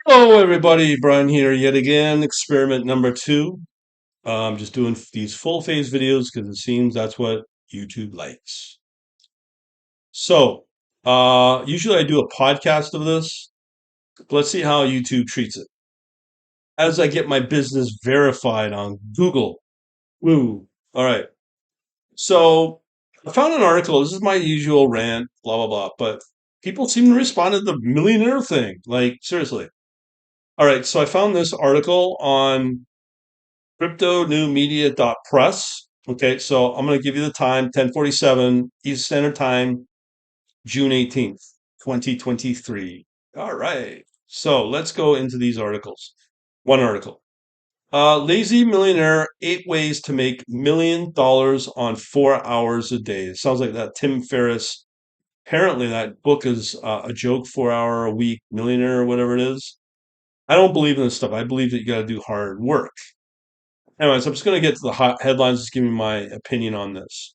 Hello, everybody. Brian here yet again. Experiment number two. I'm just doing these full phase videos because it seems that's what YouTube likes. Usually I do a podcast of this. Let's see how YouTube treats it. As I get my business verified on Google. Woo. All right. So, I found an article. This is my usual rant, blah, blah, blah. But people seem to respond to the millionaire thing. Like, seriously. All right. So, I found this article on cryptonewmedia.press. Okay, so I'm going to give you the time, 10:47 Eastern Standard Time, June 18th, 2023. All right. So let's go into these articles. One article. Lazy millionaire, 8 ways to make $1 million on 4 hours a day. It sounds like that Tim Ferriss. Apparently, that book is a joke, 4 hour a week millionaire or whatever it is. I don't believe in this stuff. I believe that you got to do hard work. Anyways, I'm just going to get to the hot headlines, just give me my opinion on this.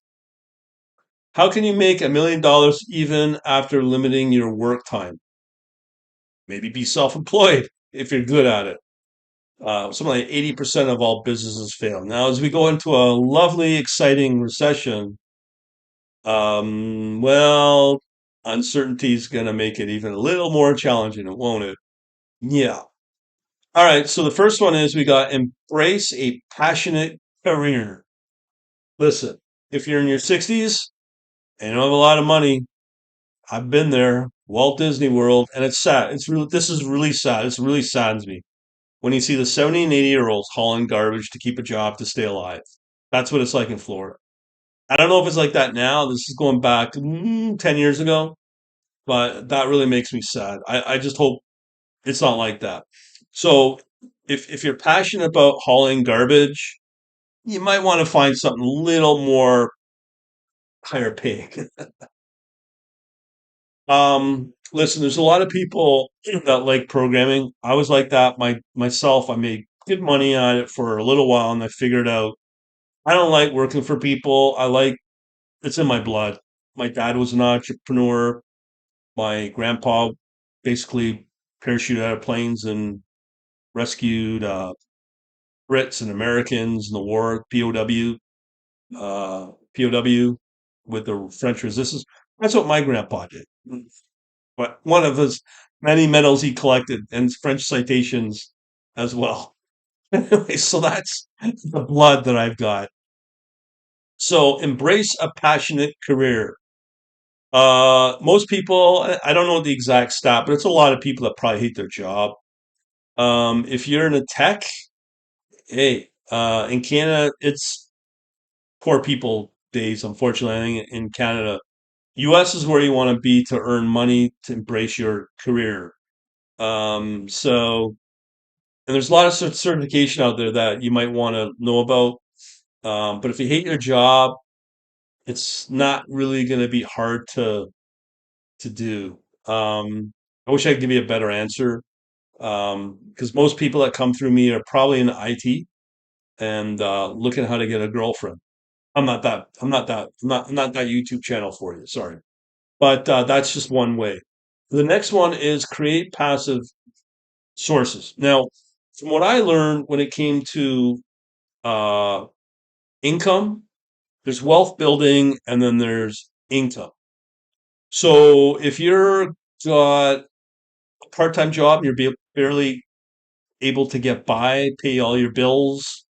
How can you make $1 million even after limiting your work time? Maybe be self-employed if you're good at it. Something like 80% of all businesses fail. Now, as we go into a lovely, exciting recession, well, uncertainty is going to make it even a little more challenging, won't it? Yeah. All right. So the first one is we got embrace a passionate career. Listen, if you're in your 60s, and you don't have a lot of money. I've been there, Walt Disney World, and it's sad. This is really sad. This really saddens me when you see the 70 and 80-year-olds hauling garbage to keep a job to stay alive. That's what it's like in Florida. I don't know if it's like that now. This is going back 10 years ago, but that really makes me sad. I just hope it's not like that. So if you're passionate about hauling garbage, you might want to find something a little more higher paying. Listen, there's a lot of people that like programming. I was like that myself. I made good money on it for a little while, and I figured out I don't like working for people. I like it's in my blood. My dad was an entrepreneur. My grandpa basically parachuted out of planes and rescued Brits and Americans in the war, POW, with the French resistance. That's what my grandpa did. But one of his many medals he collected and French citations as well. Anyway, so that's the blood that I've got. So embrace a passionate career. Most people, I don't know the exact stat, but it's a lot of people that probably hate their job. If you're in a tech, hey, in Canada, it's poor people days, unfortunately, I think in Canada. US is where you want to be to earn money to embrace your career. So And there's a lot of certification out there that you might want to know about. But if you hate your job, it's not really going to be hard to do. I wish I could give you a better answer because most people that come through me are probably in IT and looking how to get a girlfriend. I'm not that. I'm not that. I'm not that YouTube channel for you. Sorry, but that's just one way. The next one is create passive sources. Now, from what I learned when it came to uh, income, there's wealth building, and then there's income. So if you're got a part-time job and you're barely able to get by, pay all your bills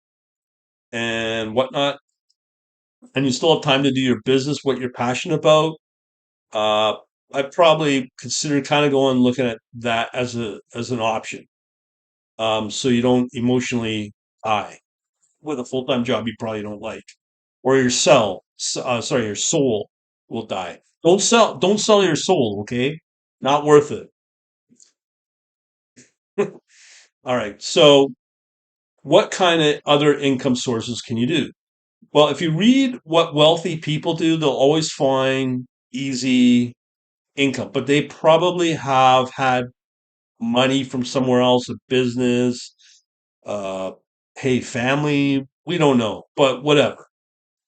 and whatnot, and you still have time to do your business, what you're passionate about, uh, I'd probably consider kind of going looking at that as an option. So you don't emotionally die with a full-time job you probably don't like, or your soul will die. Don't sell your soul, okay? Not worth it. All right. So, what kind of other income sources can you do? Well, if you read what wealthy people do, they'll always find easy income, but they probably have had money from somewhere else, a business, uh, hey, family, we don't know, but whatever.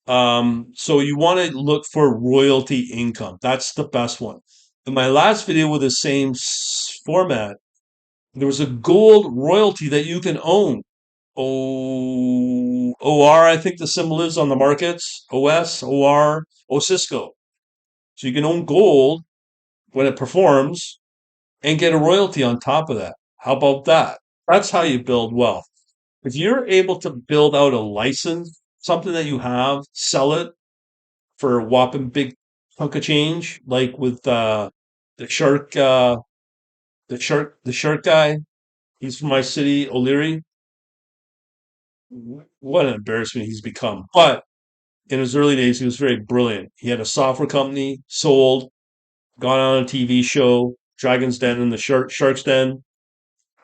So you want to look for royalty income. That's the best one. In my last video with the same format, There was a gold royalty that you can own. OR, I think the symbol is on the markets. OS, OR, Cisco. So you can own gold when it performs and get a royalty on top of that. How about that? That's how you build wealth. If you're able to build out a license, something that you have, sell it for a whopping big chunk of change, like with the shark, the shark guy. He's from my city, O'Leary. What an embarrassment he's become. But in his early days, he was very brilliant. He had a software company, sold, got on a TV show, Dragon's Den and the Shark's Den,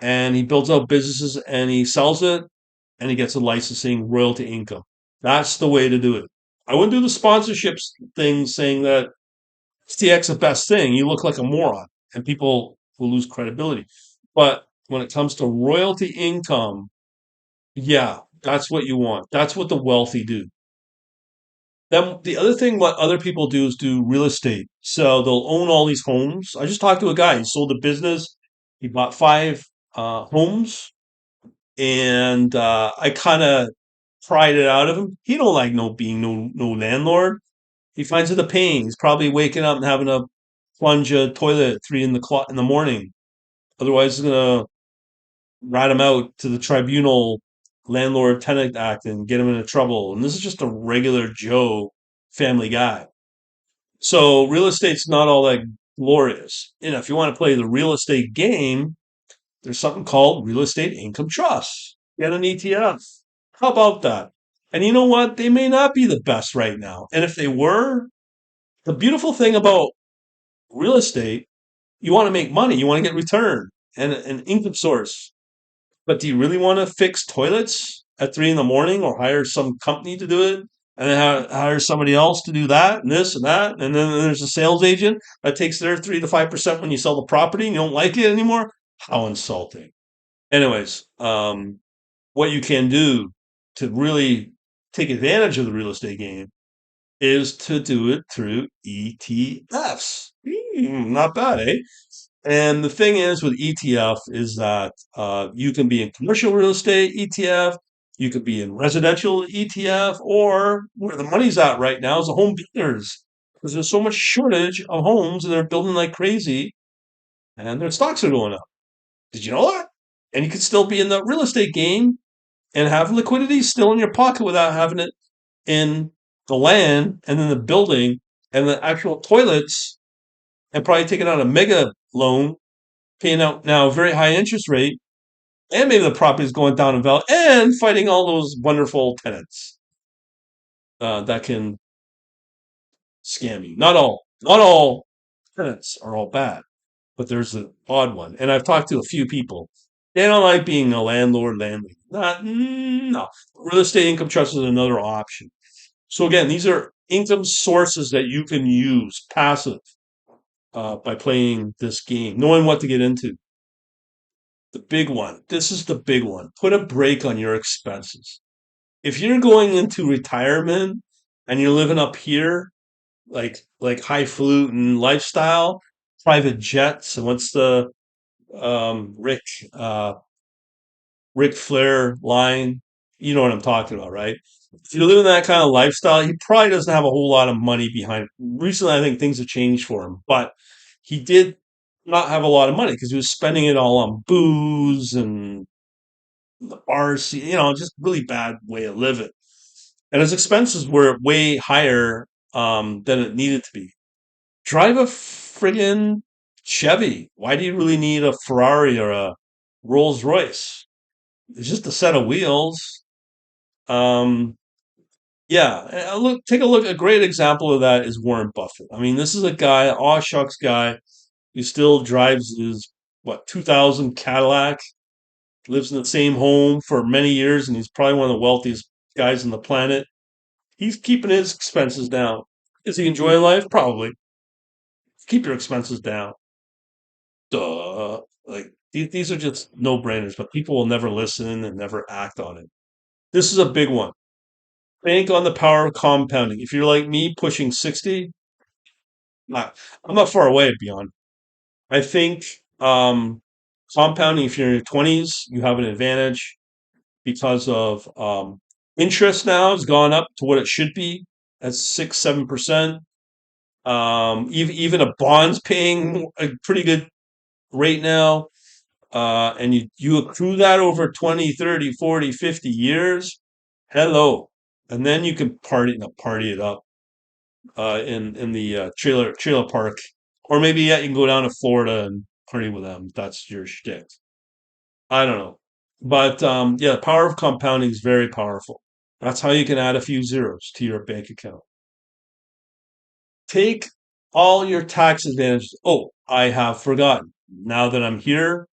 and he builds out businesses and he sells it and he gets a licensing royalty income. That's the way to do it. I wouldn't do the sponsorships thing saying that STX is the best thing. You look like a moron and people will lose credibility. But when it comes to royalty income, yeah, that's what you want. That's what the wealthy do. Then the other thing, what other people do is do real estate. So they'll own all these homes. I just talked to a guy. He sold a business. He bought five homes, and I kind of pried it out of him. He don't like no landlord. He finds it a pain. He's probably waking up and having to plunge a toilet at 3 in the morning. Otherwise, he's gonna rat him out to the tribunal, landlord tenant act, and get him into trouble. And this is just a regular Joe family guy. So real estate's not all that glorious. If you want to play the real estate game, there's something called real estate income trust. Get an ETF. How about that? And you know what? They may not be the best right now. And if they were, the beautiful thing about real estate, you want to make money, you want to get return and an income source. But do you really want to fix toilets at 3 in the morning or hire some company to do it? And then hire somebody else to do that and this and that. And then there's a sales agent that takes their 3 to 5% when you sell the property and you don't like it anymore. How insulting. Anyways, what you can do to really take advantage of the real estate game is to do it through ETFs. Not bad, eh? And the thing is with ETF is that you can be in commercial real estate ETF, you could be in residential ETF, or where the money's at right now is the home builders. Because there's so much shortage of homes and they're building like crazy and their stocks are going up. Did you know that? And you could still be in the real estate game and have liquidity still in your pocket without having it in the land and then the building and the actual toilets and probably taking out a mega loan, paying out now a very high interest rate, and maybe the property is going down in value and fighting all those wonderful tenants that can scam you. Not all tenants are all bad, but there's an odd one. And I've talked to a few people. They don't like being a landlady. No. Real estate income trust is another option. So again, these are income sources that you can use passive by playing this game, knowing what to get into. The big one. This is the big one. Put a break on your expenses. If you're going into retirement and you're living up here, like highfalutin lifestyle, private jets, and what's the uh, Ric Flair line? You know what I'm talking about, right? If you're living that kind of lifestyle, he probably doesn't have a whole lot of money behind. Recently, I think things have changed for him, but he did not have a lot of money because he was spending it all on booze and the bars, just really bad way of living. And his expenses were way higher than it needed to be. Drive a friggin' Chevy. Why do you really need a Ferrari or a Rolls Royce? It's just a set of wheels. Um, yeah, take a look. A great example of that is Warren Buffett. I mean, this is a guy, aw shucks guy, who still drives his, 2000 Cadillac, lives in the same home for many years, and he's probably one of the wealthiest guys on the planet. He's keeping his expenses down. Is he enjoying life? Probably. Keep your expenses down. Duh. Like, these are just no-brainers, but people will never listen and never act on it. This is a big one. Bank on the power of compounding. If you're like me, pushing 60, not, I'm not far away beyond. I think Compounding, if you're in your 20s, you have an advantage because of interest now has gone up to what it should be at 6, 7%. Even a bond's paying a pretty good rate now. And you accrue that over 20, 30, 40, 50 years. Hello. And then you can party it up in the trailer park. Or maybe yeah, you can go down to Florida and party with them. If that's your shtick. I don't know. But yeah, the power of compounding is very powerful. That's how you can add a few zeros to your bank account. Take all your tax advantages. Oh, I have forgotten. Now that I'm here,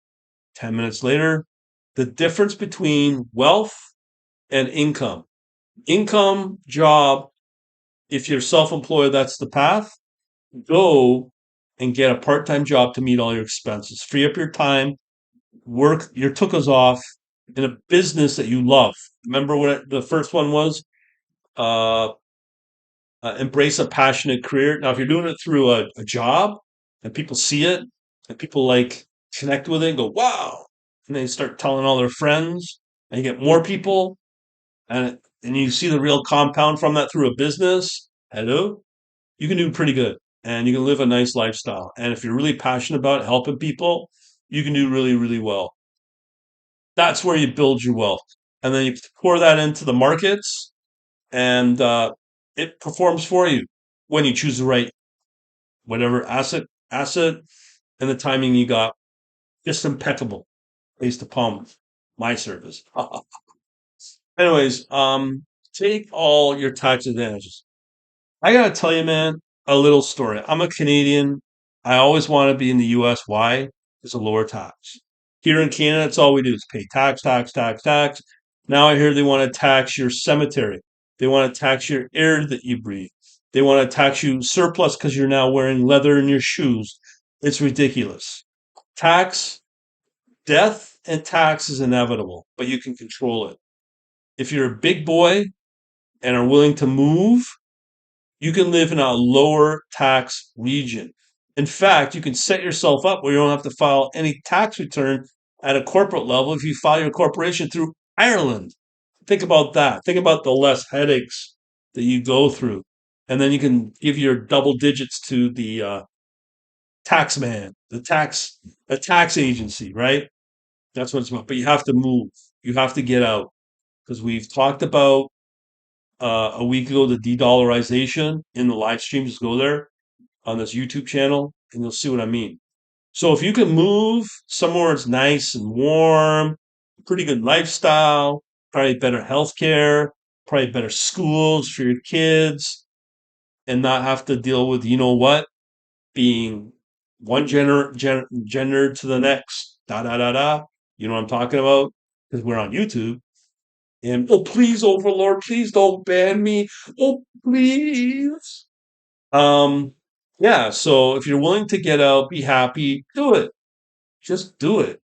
10 minutes later, the difference between wealth and income. Income, job, if you're self employed, that's the path. Go and get a part time job to meet all your expenses. Free up your time, work your tuchus off in a business that you love. Remember what the first one was? Uh, embrace a passionate career. Now, if you're doing it through a job and people see it and people like connect with it and go, wow, and they start telling all their friends and you get more people and you see the real compound from that through a business, hello, you can do pretty good and you can live a nice lifestyle. And if you're really passionate about helping people, you can do really, really well. That's where you build your wealth. And then you pour that into the markets and it performs for you when you choose the right whatever asset and the timing you got. Just impeccable based upon my service. Anyways, take all your tax advantages. I gotta tell you, man, a little story. I'm a Canadian. I always want to be in the US. Why? It's a lower tax. Here in Canada, that's all we do is pay tax, tax, tax, tax. Now I hear they want to tax your cemetery. They want to tax your air that you breathe. They want to tax you surplus because you're now wearing leather in your shoes. It's ridiculous. Tax, death, and tax is inevitable, but you can control it. If you're a big boy and are willing to move, you can live in a lower tax region. In fact, you can set yourself up where you don't have to file any tax return at a corporate level if you file your corporation through Ireland. Think about that. Think about the less headaches that you go through. And then you can give your double digits to the tax man, the tax agency, right? That's what it's about. But you have to move. You have to get out because we've talked about a week ago the de-dollarization in the live stream. Just go there on this YouTube channel and you'll see what I mean. So if you can move somewhere it's nice and warm, pretty good lifestyle, probably better healthcare, probably better schools for your kids, and not have to deal with you know what being one gender to the next, da da da da. You know what I'm talking about? Because we're on YouTube. And oh please, Overlord, please don't ban me. Oh please. Um, yeah, so if you're willing to get out, be happy, do it. Just do it.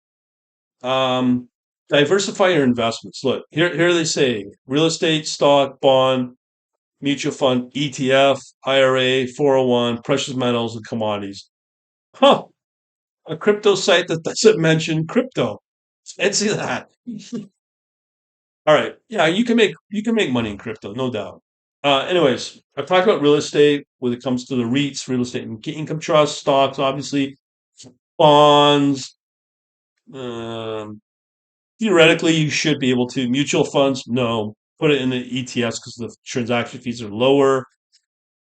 Um, diversify your investments. Look, here they say real estate, stock, bond, mutual fund, ETF, IRA, 401, precious metals, and commodities. Huh, a crypto site that doesn't mention crypto. Fancy that. All right. Yeah, you can make money in crypto, no doubt. Anyways, I've talked about real estate when it comes to the REITs, real estate and income trust, stocks, obviously, bonds. Um, theoretically, you should be able to. Mutual funds, no. Put it in the ETFs because the transaction fees are lower.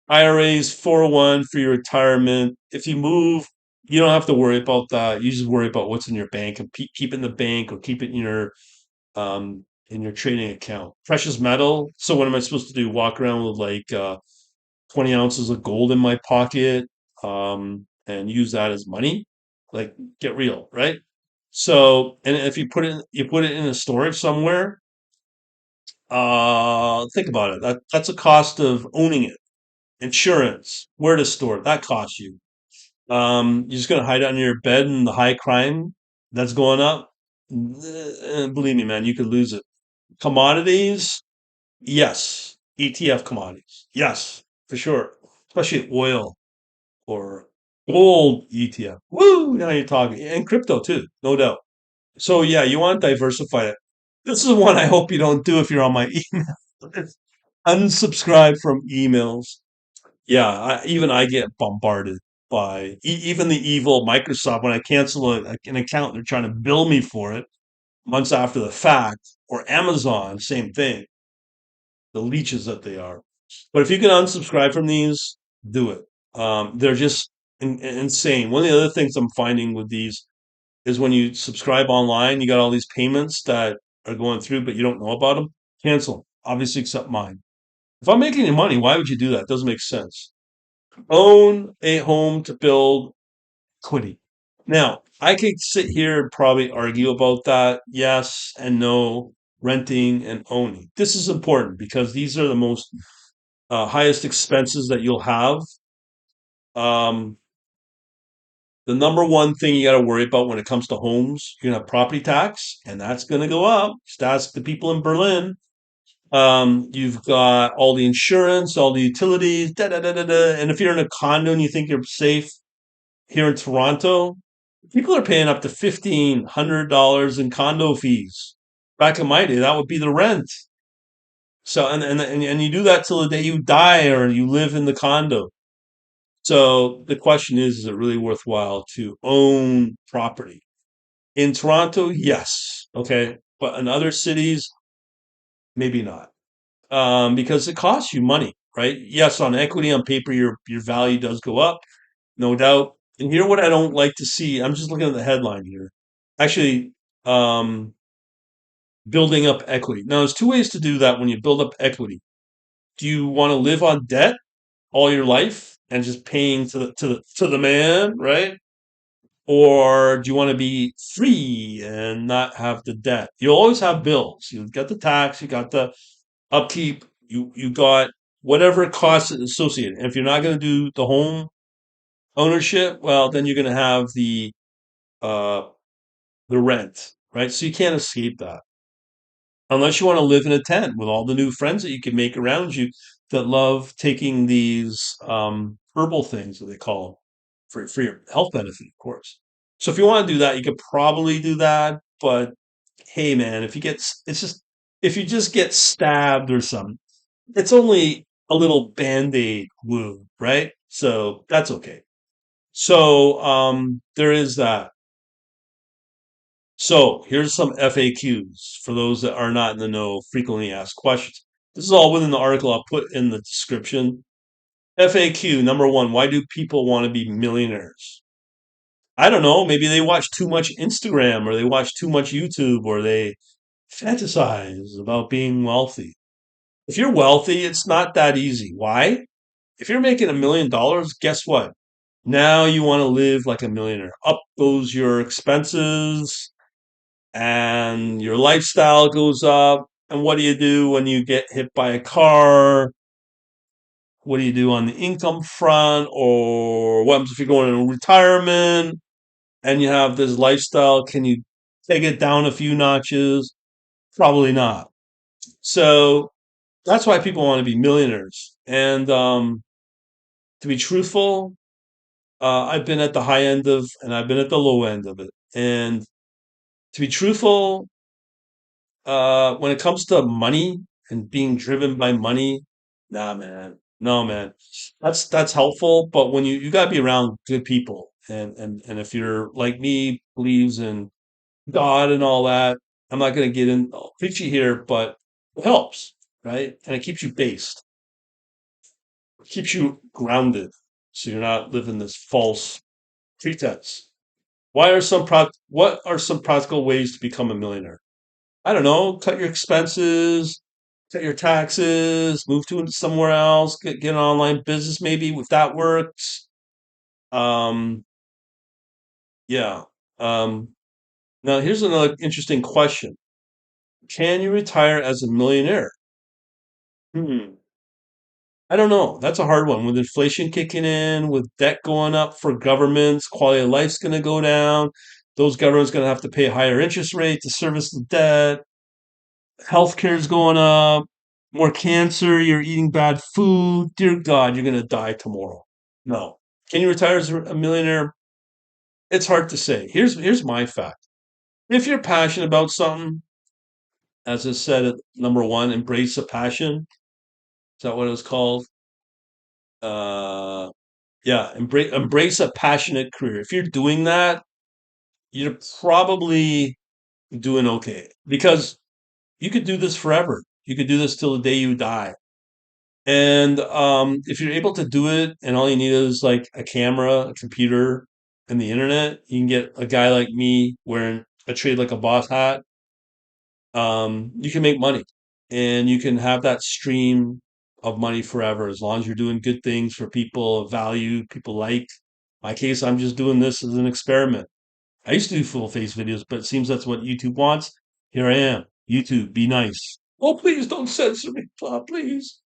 IRAs, 401 for your retirement. If you move, you don't have to worry about that. You just worry about what's in your bank and keep it in the bank or keep it in your trading account. Precious metal. So what am I supposed to do? Walk around with like 20 ounces of gold in my pocket and use that as money? Like get real, right? So and if you put it in a storage somewhere, think about it. That's a cost of owning it. Insurance, where to store it, that costs you. You're just gonna hide it under your bed in the high crime that's going up. Believe me, man, you could lose it. Commodities, yes. ETF commodities. Yes, for sure. Especially oil or Gold ETF. Woo! Now you're talking. And crypto too, no doubt. So yeah, you want to diversify it. This is one I hope you don't do if you're on my email. Unsubscribe from emails. Yeah, even I get bombarded by even the evil Microsoft when I cancel an account. They're trying to bill me for it months after the fact, or Amazon, same thing. The leeches that they are. But if you can unsubscribe from these, do it. They're just insane. One of the other things I'm finding with these is when you subscribe online, you got all these payments that are going through, but you don't know about them. Cancel. Obviously, except mine. If I'm making you money, why would you do that? It doesn't make sense. Own a home to build equity. Now, I could sit here and probably argue about that. Yes and no, renting and owning. This is important because these are the most highest expenses that you'll have. Um, the number one thing you got to worry about when it comes to homes, you're gonna have property tax, and that's gonna go up. Just ask the people in Berlin. You've got all the insurance, all the utilities, da da da da da. And if you're in a condo and you think you're safe here in Toronto, people are paying up to $1,500 in condo fees. Back in my day, that would be the rent. So and you do that till the day you die or you live in the condo. So the question is it really worthwhile to own property? In Toronto, yes. Okay. But in other cities, maybe not. Because it costs you money, right? Yes, on equity on paper, your value does go up, no doubt. And here, what I don't like to see, I'm just looking at the headline here. Actually, um, building up equity. Now, there's two ways to do that when you build up equity. Do you want to live on debt all your life and just paying to the man, right? Or do you want to be free and not have the debt? You'll always have bills. You've got the tax, you got the upkeep, you got whatever costs associated. And if you're not going to do the home ownership, well, then you're going to have uh the rent, right? So you can't escape that unless you want to live in a tent with all the new friends that you can make around you that love taking these herbal things that they call them for your health benefit, of course. So if you want to do that, you could probably do that. But hey, man, it's just if you just get stabbed or something, it's only a little band-aid wound, right? So that's okay. So there is that. So here's some FAQs for those that are not in the know, frequently asked questions. This is all within the article I'll put in the description. FAQ number one, why do people want to be millionaires? I don't know. Maybe they watch too much Instagram or they watch too much YouTube or they fantasize about being wealthy. If you're wealthy, it's not that easy. Why? If you're making $1 million, guess what? Now you want to live like a millionaire. Up goes your expenses and your lifestyle goes up. And what do you do when you get hit by a car? What do you do on the income front? Or what happens if you're going into retirement and you have this lifestyle? Can you take it down a few notches? Probably not. So that's why people want to be millionaires. And to be truthful, I've been at the high end of, and I've been at the low end of it. And to be truthful, when it comes to money and being driven by money, nah, man, no, man, that's helpful. But when you got to be around good people, and if you're like me, believes in God and all that, I'm not going to get in preachy here, but it helps, right? And it keeps you based, it keeps you grounded, so you're not living this false pretense. What are some practical ways to become a millionaire? I don't know, cut your expenses, cut your taxes, move to somewhere else, get an online business maybe if that works. Um, yeah. Um, Now here's another interesting question. Can you retire as a millionaire? Hmm. I don't know. That's a hard one. With inflation kicking in, with debt going up for governments, quality of life's going to go down. Those governments going to have to pay a higher interest rate to service the debt. Healthcare is going up, more cancer, you're eating bad food. Dear God, you're going to die tomorrow. No. Can you retire as a millionaire? It's hard to say. Here's my fact. If you're passionate about something, as I said at number one, embrace a passion. Is that what it was called? Uh, yeah, embrace a passionate career. If you're doing that, you're probably doing okay because you could do this forever. You could do this till the day you die. And if you're able to do it, and all you need is like a camera, a computer, and the internet, you can get a guy like me wearing a trade like a boss hat. You can make money, and you can have that stream of money forever as long as you're doing good things for people of value, people like. My case, I'm just doing this as an experiment. I used to do full face videos, but it seems that's what YouTube wants. Here I am. YouTube, be nice. Oh, please don't censor me, please.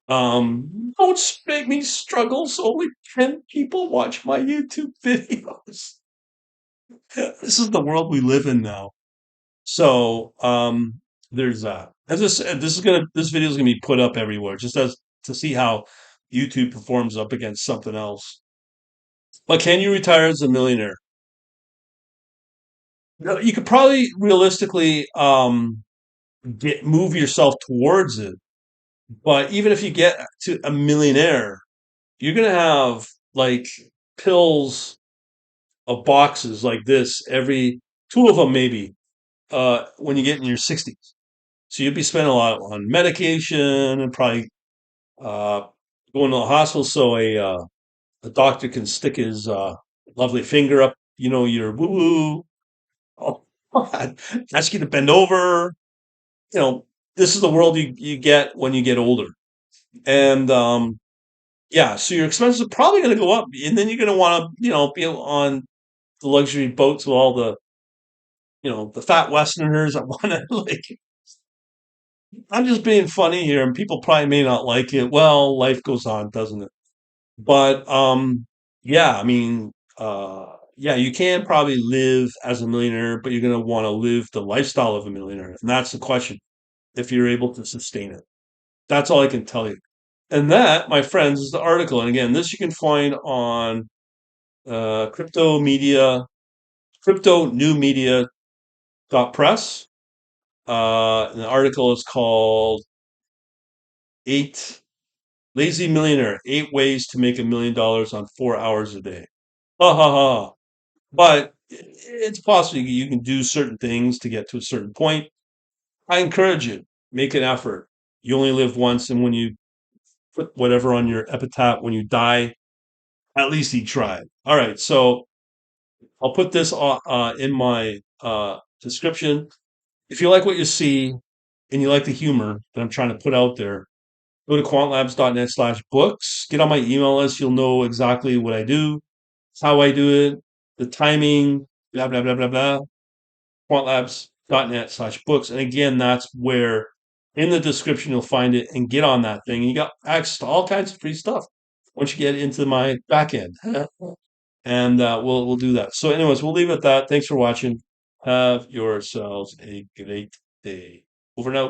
Don't make me struggle so only 10 people watch my YouTube videos. This is the world we live in now. So, there's that. As I said, this video is gonna be put up everywhere just as to see how YouTube performs up against something else. But can you retire as a millionaire? No, you could probably realistically move yourself towards it. But even if you get to a millionaire, you're gonna have like pills of boxes like this every two of them maybe when you get in your 60s. So you'll be spending a lot on medication and probably uh, going to the hospital so a doctor can stick his lovely finger up, your woo woo. Oh, ask you to bend over. You know, this is the world you get when you get older. And yeah, so your expenses are probably going to go up, and then you're going to want to, be on the luxury boats with all the fat Westerners. I want to like. I'm just being funny here, and people probably may not like it. Well, life goes on, doesn't it? But yeah, I mean, yeah, you can probably live as a millionaire, but you're going to want to live the lifestyle of a millionaire, and that's the question. If you're able to sustain it, that's all I can tell you. And that, my friends, is the article. And again, this you can find on crypto media, cryptonewmedia.press. And the article is called Eight Lazy Millionaire, 8 Ways to Make $1 Million on 4 hours a day. Ha ha ha. But it's possible you can do certain things to get to a certain point. I encourage you, make an effort. You only live once, and when you put whatever on your epitaph when you die, at least he tried. All right, so I'll put this in my description. If you like what you see and you like the humor that I'm trying to put out there, go to quantlabs.net/books. Get on my email list. You'll know exactly what I do, how I do it, the timing, blah, blah, blah, blah, blah. Quantlabs.net/books. And again, that's where in the description you'll find it and get on that thing. And you got access to all kinds of free stuff once you get into my back end. And we'll do that. So, anyways, we'll leave it at that. Thanks for watching. Have yourselves a great day. Over and out.